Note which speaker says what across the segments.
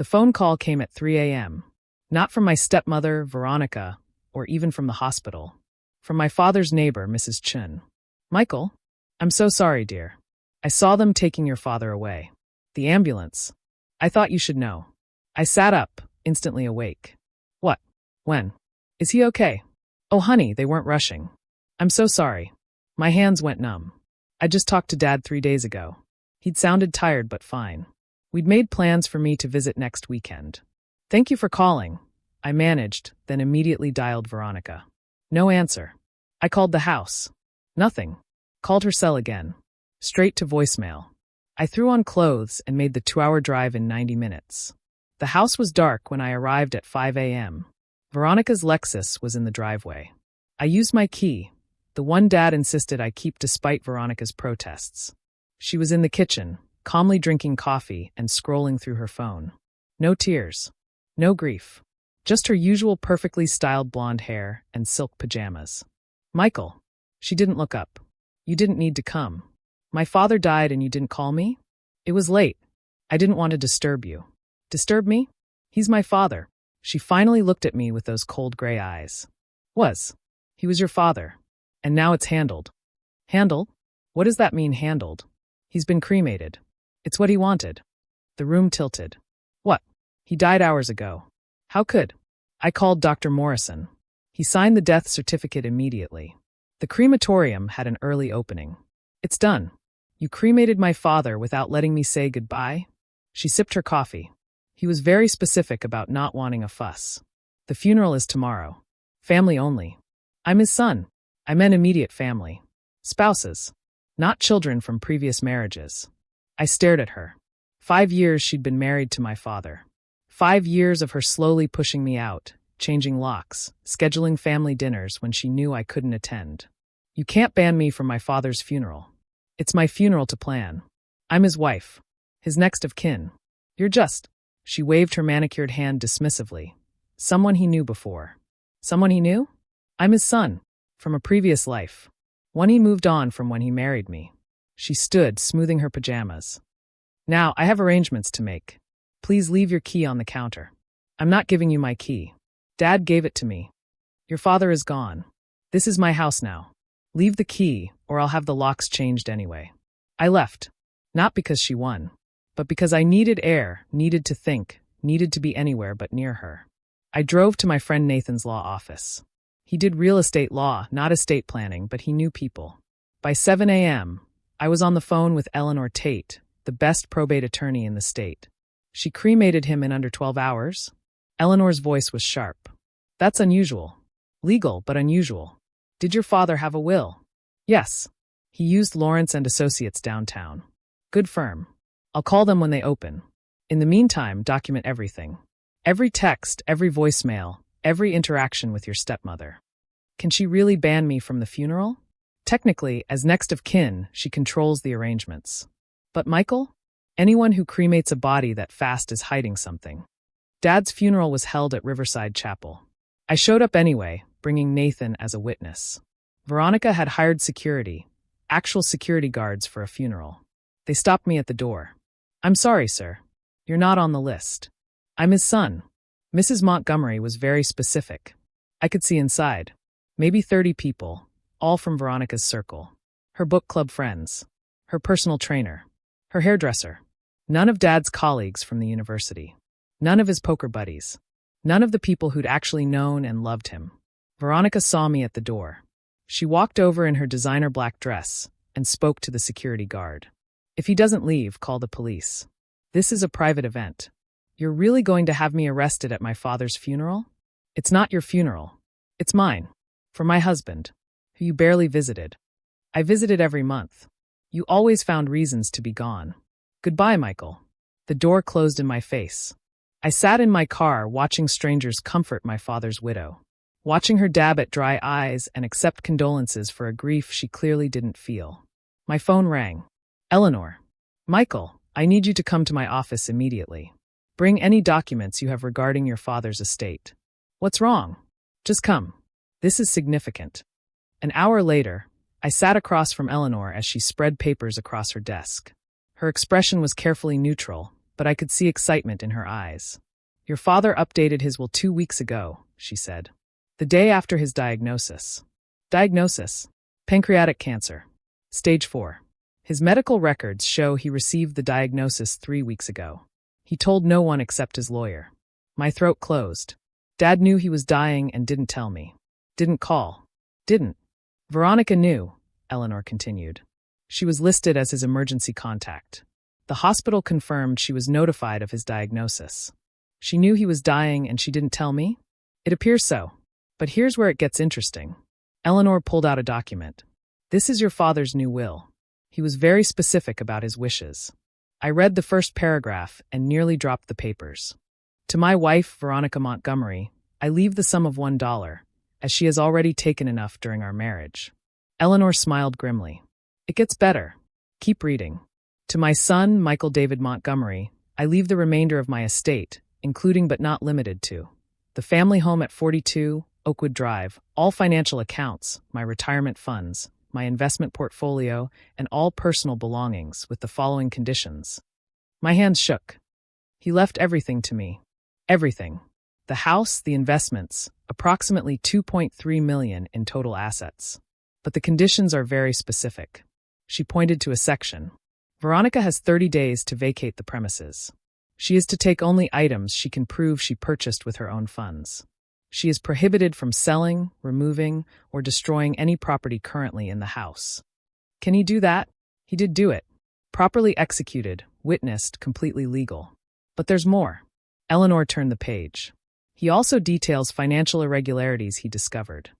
Speaker 1: The phone call came at 3 a.m. Not from my stepmother, Veronica, or even from the hospital. From my father's neighbor, Mrs. Chen. Michael, I'm so sorry, dear. I saw them taking your father away. The ambulance. I thought you should know. I sat up, instantly awake. What? When? Is he okay? Oh, honey, they weren't rushing. I'm so sorry. My hands went numb. I just talked to Dad 3 days ago. He'd sounded tired but fine. We'd made plans for me to visit next weekend. Thank you for calling. I managed, then immediately dialed Veronica. No answer. I called the house. Nothing. Called her cell again. Straight to voicemail. I threw on clothes and made the 2-hour drive in 90 minutes. The house was dark when I arrived at 5 a.m. Veronica's Lexus was in the driveway. I used my key, the one Dad insisted I keep despite Veronica's protests. She was in the kitchen, calmly drinking coffee and scrolling through her phone. No tears. No grief. Just her usual perfectly styled blonde hair and silk pajamas. Michael. She didn't look up. You didn't need to come. My father died and you didn't call me? It was late. I didn't want to disturb you. Disturb me? He's my father. She finally looked at me with those cold gray eyes. He was your father. And now it's handled. Handled? What does that mean, handled? He's been cremated. It's what he wanted. The room tilted. What? He died hours ago. How could? I called Dr. Morrison. He signed the death certificate immediately. The crematorium had an early opening. It's done. You cremated my father without letting me say goodbye? She sipped her coffee. He was very specific about not wanting a fuss. The funeral is tomorrow. Family only. I'm his son. I meant immediate family. Spouses. Not children from previous marriages. I stared at her. 5 years she'd been married to my father. 5 years of her slowly pushing me out, changing locks, scheduling family dinners when she knew I couldn't attend. You can't ban me from my father's funeral. It's my funeral to plan. I'm his wife. His next of kin. You're just... She waved her manicured hand dismissively. Someone he knew before. Someone he knew? I'm his son. From a previous life. One he moved on from when he married me. She stood, smoothing her pajamas. Now, I have arrangements to make. Please leave your key on the counter. I'm not giving you my key. Dad gave it to me. Your father is gone. This is my house now. Leave the key, or I'll have the locks changed anyway. I left. Not because she won. But because I needed air, needed to think, needed to be anywhere but near her. I drove to my friend Nathan's law office. He did real estate law, not estate planning, but he knew people. By 7 a.m., I was on the phone with Eleanor Tate, the best probate attorney in the state. She cremated him in under 12 hours? Eleanor's voice was sharp. That's unusual. Legal, but unusual. Did your father have a will? Yes. He used Lawrence and Associates downtown. Good firm. I'll call them when they open. In the meantime, document everything. Every text, every voicemail, every interaction with your stepmother. Can she really ban me from the funeral? Technically, as next of kin, she controls the arrangements. But Michael? Anyone who cremates a body that fast is hiding something. Dad's funeral was held at Riverside Chapel. I showed up anyway, bringing Nathan as a witness. Veronica had hired security, actual security guards for a funeral. They stopped me at the door. I'm sorry, sir. You're not on the list. I'm his son. Mrs. Montgomery was very specific. I could see inside. Maybe 30 people, all from Veronica's circle. Her book club friends. Her personal trainer. Her hairdresser. None of Dad's colleagues from the university. None of his poker buddies. None of the people who'd actually known and loved him. Veronica saw me at the door. She walked over in her designer black dress and spoke to the security guard. If he doesn't leave, call the police. This is a private event. You're really going to have me arrested at my father's funeral? It's not your funeral. It's mine. For my husband, who you barely visited. I visited every month. You always found reasons to be gone. Goodbye, Michael. The door closed in my face. I sat in my car watching strangers comfort my father's widow. Watching her dab at dry eyes and accept condolences for a grief she clearly didn't feel. My phone rang. Eleanor. Michael, I need you to come to my office immediately. Bring any documents you have regarding your father's estate. What's wrong? Just come. This is significant. An hour later, I sat across from Eleanor as she spread papers across her desk. Her expression was carefully neutral, but I could see excitement in her eyes. Your father updated his will 2 weeks ago, she said. The day after his diagnosis. Diagnosis: pancreatic cancer. Stage 4. His medical records show he received the diagnosis 3 weeks ago. He told no one except his lawyer. My throat closed. Dad knew he was dying and didn't tell me. Didn't call. Didn't. Veronica knew, Eleanor continued. She was listed as his emergency contact. The hospital confirmed she was notified of his diagnosis. She knew he was dying and she didn't tell me? It appears so. But here's where it gets interesting. Eleanor pulled out a document. This is your father's new will. He was very specific about his wishes. I read the first paragraph and nearly dropped the papers. To my wife, Veronica Montgomery, I leave the sum of $1, as she has already taken enough during our marriage. Eleanor smiled grimly. It gets better. Keep reading. To my son, Michael David Montgomery, I leave the remainder of my estate, including but not limited to the family home at 42 Oakwood Drive, all financial accounts, my retirement funds, my investment portfolio, and all personal belongings with the following conditions. My hands shook. He left everything to me. Everything. The house, the investments, approximately $2.3 million in total assets. But the conditions are very specific. She pointed to a section. Veronica has 30 days to vacate the premises. She is to take only items she can prove she purchased with her own funds. She is prohibited from selling, removing, or destroying any property currently in the house. Can he do that? He did do it. Properly executed, witnessed, completely legal. But there's more. Eleanor turned the page. He also details financial irregularities he discovered.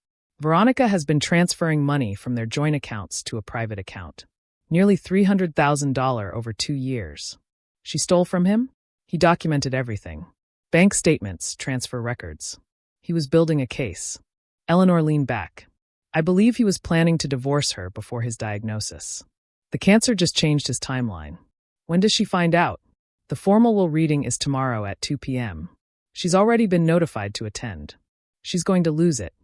Speaker 1: Veronica has been transferring money from their joint accounts to a private account. Nearly $300,000 over 2 years. She stole from him? He documented everything. Bank statements, transfer records. He was building a case. Eleanor leaned back. I believe he was planning to divorce her before his diagnosis. The cancer just changed his timeline. When does she find out? The formal will reading is tomorrow at 2 p.m. She's already been notified to attend. She's going to lose it.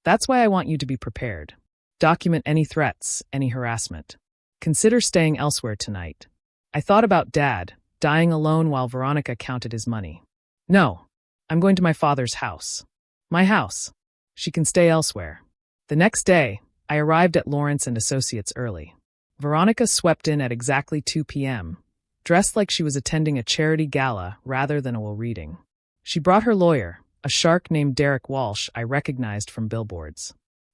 Speaker 1: That's why I want you to be prepared. Document any threats, any harassment. Consider staying elsewhere tonight. I thought about Dad, dying alone while Veronica counted his money. No, I'm going to my father's house. My house. She can stay elsewhere. The next day, I arrived at Lawrence and Associates early. Veronica swept in at exactly 2 p.m., dressed like she was attending a charity gala rather than a will reading. She brought her lawyer, a shark named Derek Walsh I recognized from billboards.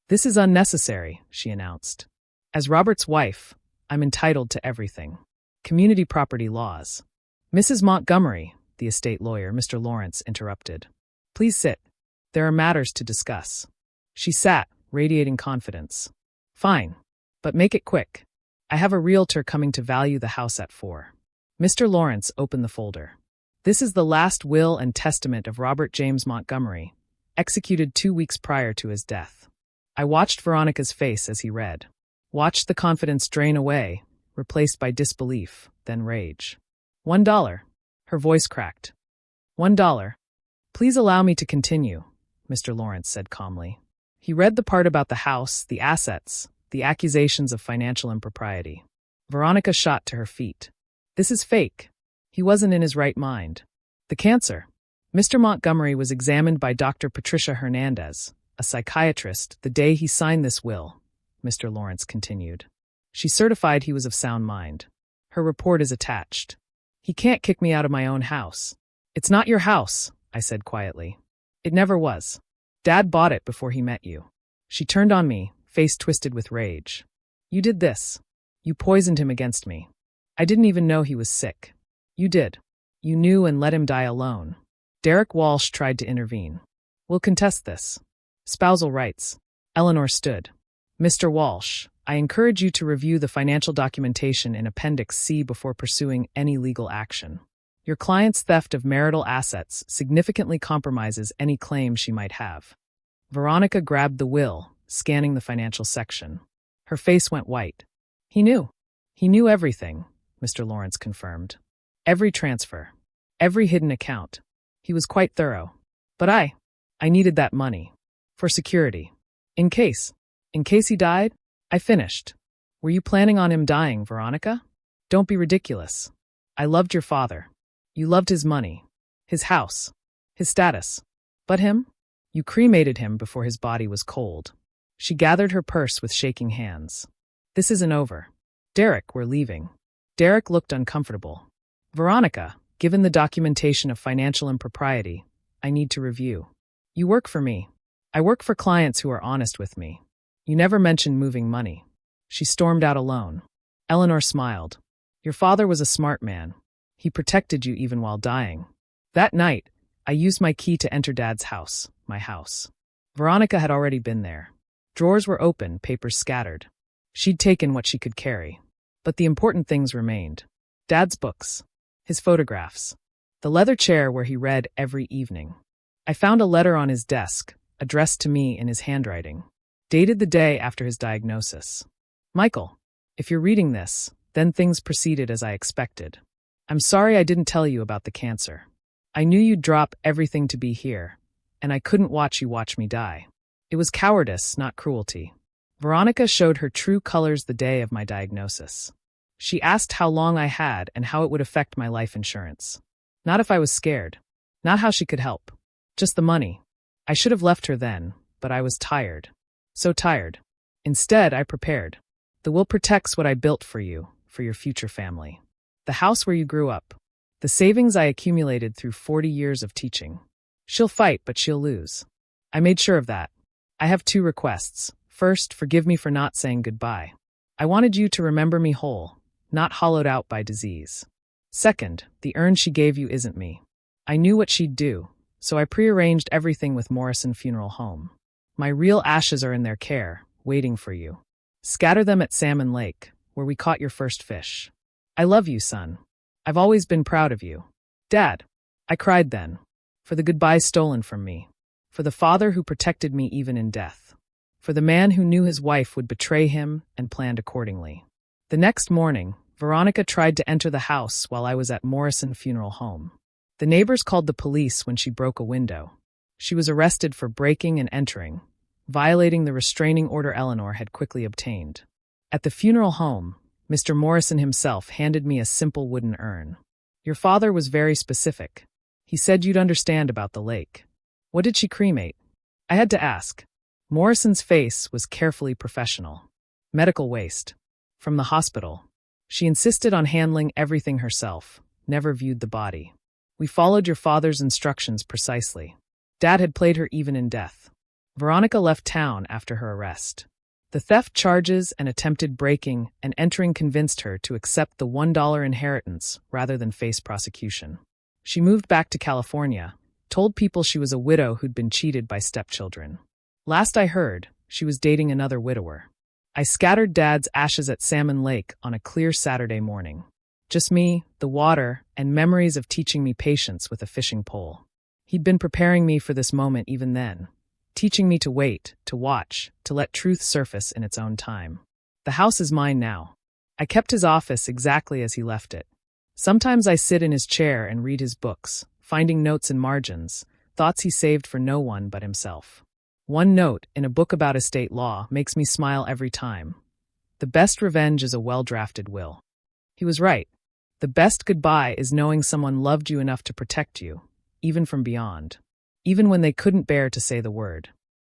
Speaker 1: This is unnecessary, she announced. As Robert's wife, I'm entitled to everything. Community property laws. Mrs. Montgomery, the estate lawyer, Mr. Lawrence, interrupted. Please sit. There are matters to discuss. She sat, radiating confidence. Fine, but make it quick. I have a realtor coming to value the house at 4. Mr. Lawrence opened the folder. This is the last will and testament of Robert James Montgomery, executed 2 weeks prior to his death. I watched Veronica's face as he read. Watched the confidence drain away, replaced by disbelief, then rage. $1. Her voice cracked. $1. Please allow me to continue, Mr. Lawrence said calmly. He read the part about the house, the assets, the accusations of financial impropriety. Veronica shot to her feet. This is fake. He wasn't in his right mind. The cancer. Mr. Montgomery was examined by Dr. Patricia Hernandez, a psychiatrist, the day he signed this will, Mr. Lawrence continued. She certified he was of sound mind. Her report is attached. He can't kick me out of my own house. It's not your house, I said quietly. It never was. Dad bought it before he met you. She turned on me, face twisted with rage. You did this. You poisoned him against me. I didn't even know he was sick. You did. You knew and let him die alone. Derek Walsh tried to intervene. We'll contest this. Spousal rights. Eleanor stood. Mr. Walsh, I encourage you to review the financial documentation in Appendix C before pursuing any legal action. Your client's theft of marital assets significantly compromises any claim she might have. Veronica grabbed the will, scanning the financial section. Her face went white. He knew. He knew everything, Mr. Lawrence confirmed. Every transfer. Every hidden account. He was quite thorough. But I needed that money. For security. In case he died, I finished. Were you planning on him dying, Veronica? Don't be ridiculous. I loved your father. You loved his money, his house, his status. But him? You cremated him before his body was cold. She gathered her purse with shaking hands. This isn't over. Derek, we're leaving. Derek looked uncomfortable. Veronica, given the documentation of financial impropriety, I need to review. You work for me. I work for clients who are honest with me. You never mentioned moving money. She stormed out alone. Eleanor smiled. Your father was a smart man. He protected you even while dying. That night, I used my key to enter Dad's house, my house. Veronica had already been there. Drawers were open, papers scattered. She'd taken what she could carry. But the important things remained. Dad's books. His photographs. The leather chair where he read every evening. I found a letter on his desk, addressed to me in his handwriting. Dated the day after his diagnosis. Michael, if you're reading this, then things proceeded as I expected. I'm sorry I didn't tell you about the cancer. I knew you'd drop everything to be here, and I couldn't watch you watch me die. It was cowardice, not cruelty. Veronica showed her true colors the day of my diagnosis. She asked how long I had and how it would affect my life insurance. Not if I was scared. Not how she could help. Just the money. I should have left her then, but I was tired. So tired. Instead, I prepared. The will protects what I built for you, for your future family. The house where you grew up. The savings I accumulated through 40 years of teaching. She'll fight, but she'll lose. I made sure of that. I have 2 requests. First, forgive me for not saying goodbye. I wanted you to remember me whole, not hollowed out by disease. Second, the urn she gave you isn't me. I knew what she'd do, so I prearranged everything with Morrison Funeral Home. My real ashes are in their care, waiting for you. Scatter them at Salmon Lake, where we caught your first fish. I love you, son. I've always been proud of you. Dad. I cried then. For the goodbyes stolen from me. For the father who protected me even in death. For the man who knew his wife would betray him and planned accordingly. The next morning, Veronica tried to enter the house while I was at Morrison Funeral Home. The neighbors called the police when she broke a window. She was arrested for breaking and entering, violating the restraining order Eleanor had quickly obtained. At the funeral home, Mr. Morrison himself handed me a simple wooden urn. Your father was very specific. He said you'd understand about the lake. What did she cremate? I had to ask. Morrison's face was carefully professional. Medical waste. From the hospital. She insisted on handling everything herself, never viewed the body. We followed your father's instructions precisely. Dad had played her even in death. Veronica left town after her arrest. The theft charges and attempted breaking and entering convinced her to accept the $1 inheritance rather than face prosecution. She moved back to California, told people she was a widow who'd been cheated by stepchildren. Last I heard, she was dating another widower. I scattered Dad's ashes at Salmon Lake on a clear Saturday morning. Just me, the water, and memories of teaching me patience with a fishing pole. He'd been preparing me for this moment even then, teaching me to wait, to watch, to let truth surface in its own time. The house is mine now. I kept his office exactly as he left it. Sometimes I sit in his chair and read his books, finding notes and margins, thoughts he saved for no one but himself. One note in a book about estate law makes me smile every time. The best revenge is a well-drafted will. He was right. The best goodbye is knowing someone loved you enough to protect you, even from beyond. Even when they couldn't bear to say the word.